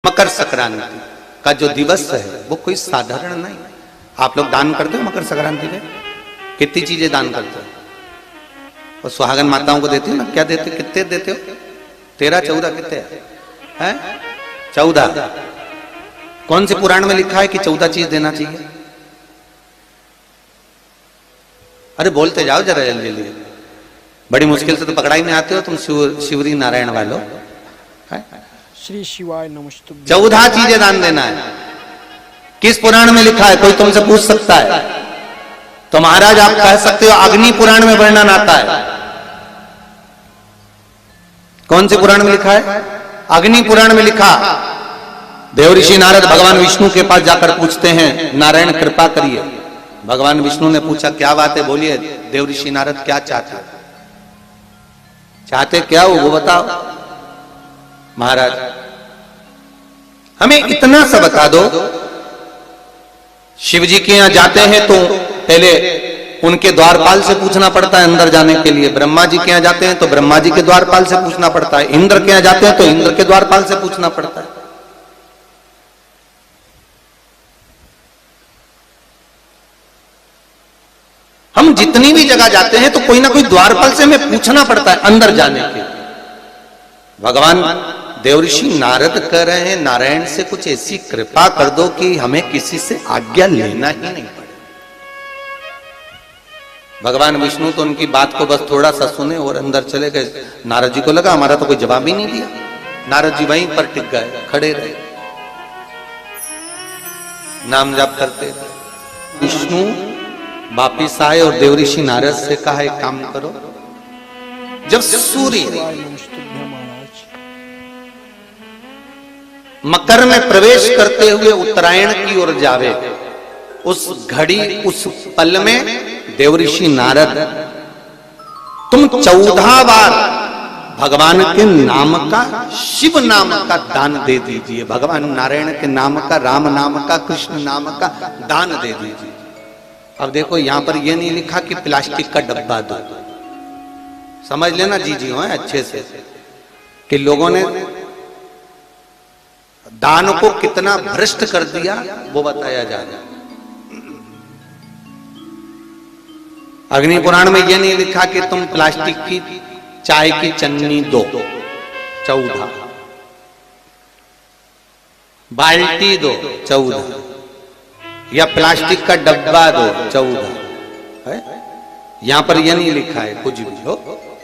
मकर संक्रांति का जो दिवस है वो कोई साधारण नहीं। आप लोग दान करते हो मकर संक्रांति में? कितनी चीजें दान करते हो? और सुहागन माताओं को देते हो ना? क्या देते, कितने देते हो? 13, 14 कितने हैं? 14। कौन से पुराण में लिखा है कि 14 चीज देना चाहिए? अरे बोलते जाओ जरा जल्दी जल्दी, बड़ी मुश्किल से तो पकड़ा ही नहीं आते हो तुम शिवरी नारायण वालों। श्री शिवाय नमस्तुभ्यं। 14 चीजें दान देना है। किस पुराण में लिखा है? कोई तुमसे पूछ सकता है तो महाराज आप कह सकते हो अग्नि पुराण में वर्णन आता है। कौन से पुराण में लिखा है? अग्नि पुराण में लिखा। देवऋषि नारद भगवान विष्णु के पास जाकर पूछते हैं, नारायण कृपा करिए। भगवान विष्णु ने पूछा क्या बात है, बोलिए देवऋषि नारद क्या चाहते? चाहते क्या हो वो बताओ। महाराज हमें इतना सा बता दो, शिव जी के यहां जाते हैं तो पहले उनके द्वारपाल से पूछना पड़ता है अंदर जाने के लिए। ब्रह्मा जी के यहां जाते हैं तो ब्रह्मा जी के द्वारपाल से पूछना पड़ता है। इंद्र के यहां जाते हैं तो इंद्र के द्वारपाल से पूछना पड़ता है। हम जितनी भी जगह जाते हैं तो कोई ना कोई द्वारपाल से हमें पूछना पड़ता है अंदर जाने के लिए। भगवान देवऋषि नारद कह रहे हैं नारायण से कुछ ऐसी कृपा कर दो कि हमें किसी से आज्ञा लेना ही नहीं पड़े। भगवान विष्णु तो उनकी बात को बस थोड़ा सा सुने और अंदर चले गए। नारद जी को लगा हमारा तो कोई जवाब ही नहीं दिया। नारद जी वहीं पर टिक गए, खड़े रहे, नाम जाप करते। विष्णु वापिस आए और देवऋषि नारद से कहा एक काम करो, जब सूर्य मकर में प्रवेश करते हुए उत्तरायण की ओर जावे, उस घड़ी उस पल में देवऋषि नारद तुम 14 बार भगवान के नाम का, शिव नाम का दान दे दीजिए। भगवान नारायण के नाम का, राम नाम का, कृष्ण नाम का दान दे दीजिए। अब देखो यहां पर यह नहीं लिखा कि प्लास्टिक का डब्बा दो। समझ लेना जी हो अच्छे से कि लोगों ने दान को कितना भ्रष्ट कर दिया वो बताया जा रहा है। अग्नि पुराण में यह नहीं लिखा कि तुम प्लास्टिक की चाय की चन्नी दो 14, बाल्टी दो 14, या प्लास्टिक का डब्बा दो 14 है। यहां पर यह नहीं लिखा है कुछ भी हो।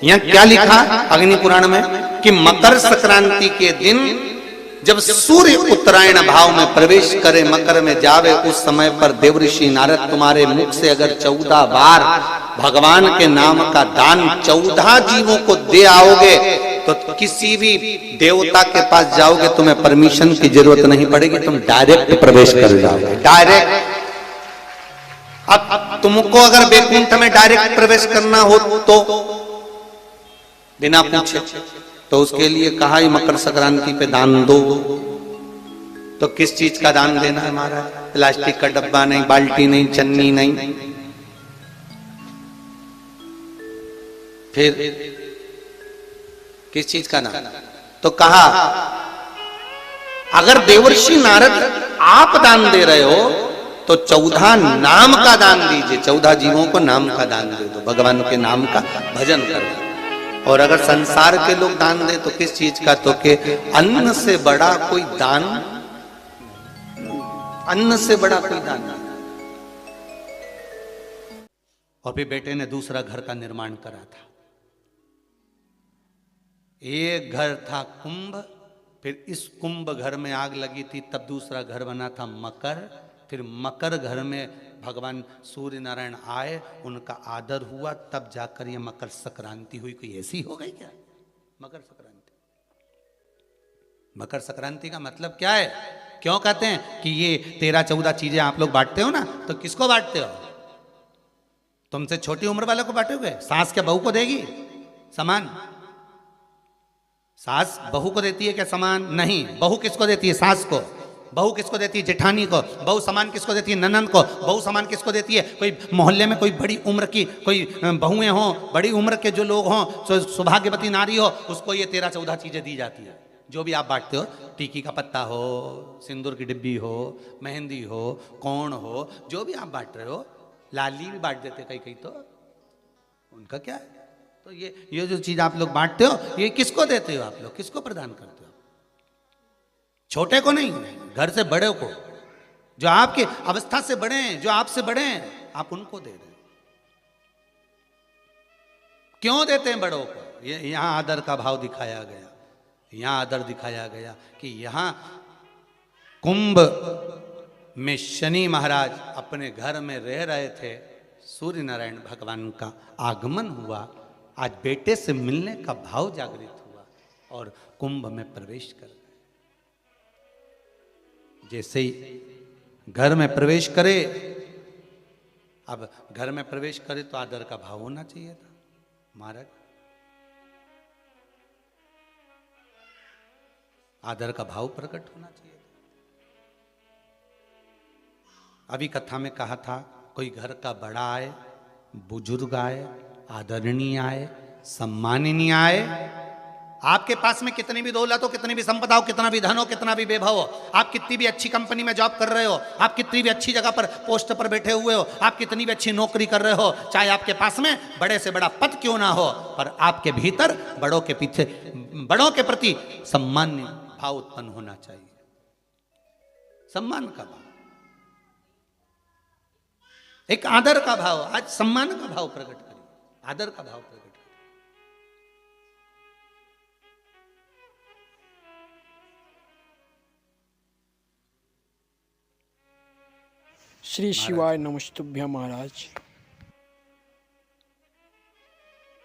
यहां क्या लिखा अग्नि पुराण में कि मकर संक्रांति के दिन जब सूर्य उत्तरायण भाव में प्रवेश करे, मकर में जावे, उस समय पर देवऋषि नारद तुम्हारे मुख से अगर 14 बार भगवान के नाम का दान 14 जीवों को दे आओगे तो किसी भी देवता के पास जाओगे तुम्हें परमिशन की जरूरत नहीं पड़ेगी, तुम डायरेक्ट प्रवेश कर जाओगे। डायरेक्ट। अब तुमको अगर वैकुंठ में डायरेक्ट प्रवेश करना हो तो बिना पूछे, तो उसके लिए कहा ही मकर संक्रांति पे दान दो। तो किस चीज का दान देना है महाराज? प्लास्टिक का डब्बा नहीं, बाल्टी नहीं, चन्नी नहीं, फिर किस चीज का दान? तो कहा अगर देवर्षि नारद आप दान दे रहे हो तो 14 नाम का दान दीजिए। 14 जीवों को नाम का दान दे दो, भगवान के नाम का भजन करो। और अगर संसार के लोग दान दे तो किस चीज का? तो के अन्न से बड़ा कोई दान, अन्न से बड़ा कोई दान नहीं। और फिर बेटे ने दूसरा घर का निर्माण करा था। एक घर था कुंभ, फिर इस कुंभ घर में आग लगी थी, तब दूसरा घर बना था मकर। फिर मकर घर में भगवान सूर्य नारायण आए, उनका आदर हुआ, तब जाकर ये मकर संक्रांति हुई। कोई ऐसी हो गई क्या मकर संक्रांति? मकर संक्रांति का मतलब क्या है? क्यों कहते हैं कि ये 13-14 चीजें आप लोग बांटते हो ना, तो किसको बांटते हो? तुमसे छोटी उम्र वालों को बांटोगे? सास क्या बहू को देगी सामान? सास बहू को देती है क्या सामान? नहीं। बहू किसको देती है? सास को। बहू किसको देती है? जेठानी को। बहू सामान किसको देती है? ननन को। बहू सामान किसको देती है? कोई मोहल्ले में कोई बड़ी उम्र की कोई बहुएं हों, बड़ी उम्र के जो लोग हों, सौभाग्यवती नारी हो, उसको ये 13-14 चीजें दी जाती है। जो भी आप बांटते हो, टिकी का पत्ता हो, सिंदूर की डिब्बी हो, मेहंदी हो, कौन हो, जो भी आप बांट रहे हो, लाली भी बांट देते कई कई, तो उनका क्या है। तो ये जो चीज आप लोग बांटते हो, ये किसको देते हो आप लोग, किसको प्रदान करते हो? छोटे को नहीं, घर से बड़े को, जो आपके अवस्था से बड़े हैं, जो आपसे बड़े हैं, आप उनको दे रहे हैं। क्यों देते हैं बड़ों को? ये यहां आदर का भाव दिखाया गया, यहां आदर दिखाया गया कि यहां कुंभ में शनि महाराज अपने घर में रह रहे थे, सूर्य नारायण भगवान का आगमन हुआ, आज बेटे से मिलने का भाव जागृत हुआ और कुंभ में प्रवेश कर गए। जैसे ही घर में प्रवेश करे, अब घर में प्रवेश करे तो आदर का भाव होना चाहिए था महाराज, आदर का भाव प्रकट होना चाहिए था। अभी कथा में कहा था, कोई घर का बड़ा आए, बुजुर्ग आए, आदरणीय आए, सम्माननीय आए, आपके पास में कितनी भी दौलत हो, कितनी भी संपदा हो, कितना भी धन हो, कितना भी वैभव हो, आप कितनी भी अच्छी कंपनी में जॉब कर रहे हो, आप कितनी भी अच्छी जगह पर पोस्ट पर बैठे हुए हो, आप कितनी भी अच्छी नौकरी कर रहे हो, चाहे आपके पास में बड़े से बड़ा पद क्यों ना हो, पर आपके भीतर बड़ों के पीछे, बड़ों के प्रति सम्मान भाव उत्पन्न होना चाहिए। सम्मान का भाव, एक आदर का भाव, आज सम्मान का भाव प्रकट करिए, आदर का भाव प्रकट करिए। श्री शिवाय नमस्तुभ्य महाराज।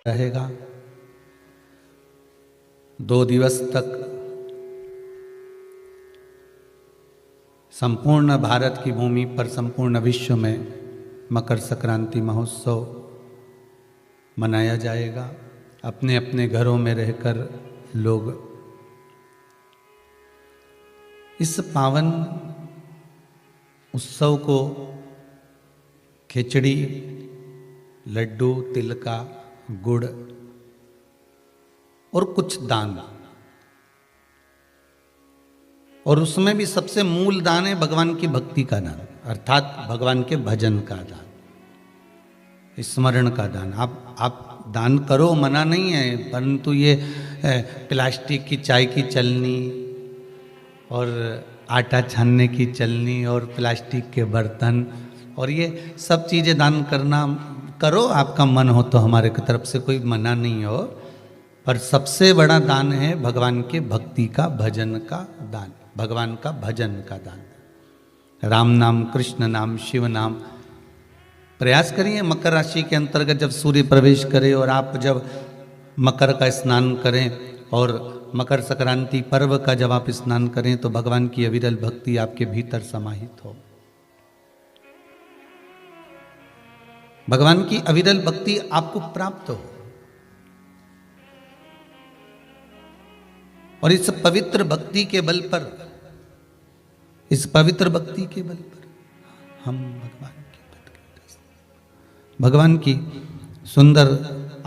रहेगा 2 दिवस तक संपूर्ण भारत की भूमि पर, संपूर्ण विश्व में मकर संक्रांति महोत्सव मनाया जाएगा। अपने अपने घरों में रहकर लोग इस पावन उत्सव को खिचड़ी, लड्डू, तिल का, गुड़ और कुछ दान, और उसमें भी सबसे मूल दान है भगवान की भक्ति का दान, अर्थात भगवान के भजन का दान, स्मरण का दान। आप दान करो, मना नहीं है, परंतु ये प्लास्टिक की चाय की चलनी और आटा छानने की चलनी और प्लास्टिक के बर्तन और ये सब चीज़ें दान करना करो, आपका मन हो तो, हमारे की तरफ से कोई मना नहीं हो, पर सबसे बड़ा दान है भगवान के भक्ति का, भजन का दान, भगवान का भजन का दान। राम नाम, कृष्ण नाम, शिव नाम। प्रयास करिए मकर राशि के अंतर्गत जब सूर्य प्रवेश करे और आप जब मकर का स्नान करें और मकर संक्रांति पर्व का जब आप स्नान करें तो भगवान की अविरल भक्ति आपके भीतर समाहित हो, भगवान की अविरल भक्ति आपको प्राप्त हो। और इस पवित्र भक्ति के बल पर, इस पवित्र भक्ति के बल पर हम भगवान की सुंदर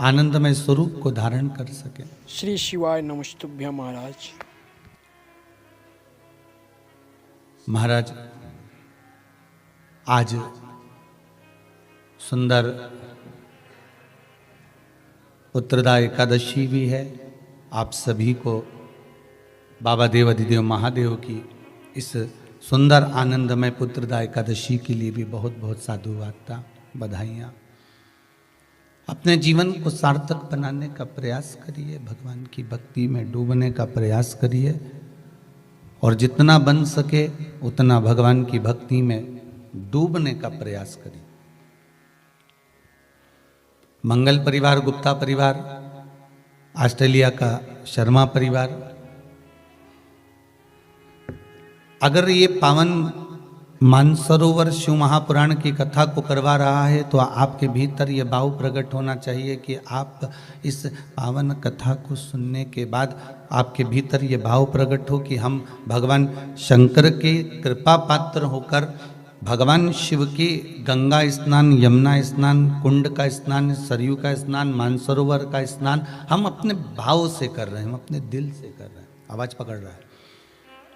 आनंदमय स्वरूप को धारण कर सके। श्री शिवाय नमस्तुभ्य महाराज। महाराज आज सुंदर उत्तरदा एकादशी भी है। आप सभी को बाबा देव अधिदेव महादेव की इस सुंदर आनंदमय पुत्रदा एकादशी के लिए भी बहुत बहुत साधुवाद, बधाइयाँ। अपने जीवन को सार्थक बनाने का प्रयास करिए, भगवान की भक्ति में डूबने का प्रयास करिए और जितना बन सके उतना भगवान की भक्ति में डूबने का प्रयास करिए। मंगल परिवार, गुप्ता परिवार, ऑस्ट्रेलिया का शर्मा परिवार, अगर ये पावन मानसरोवर शिव महापुराण की कथा को करवा रहा है तो आपके भीतर ये भाव प्रकट होना चाहिए कि आप इस पावन कथा को सुनने के बाद आपके भीतर ये भाव प्रकट हो कि हम भगवान शंकर के कृपा पात्र होकर भगवान शिव की गंगा स्नान, यमुना स्नान, कुंड का स्नान, सरयू का स्नान, मानसरोवर का स्नान हम अपने भाव से कर रहे हैं, हम अपने दिल से कर रहे हैं। आवाज पकड़ रहा है,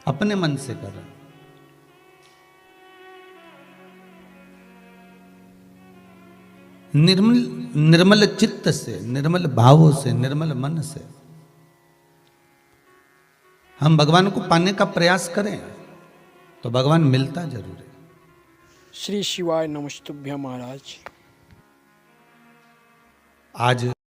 अपने मन से कर रहा है। निर्मल निर्मल चित्त से, निर्मल भावों से, निर्मल मन से हम भगवान को पाने का प्रयास करें तो भगवान मिलता जरूर है। श्री शिवाय नमस्तुभ्यं महाराज। आज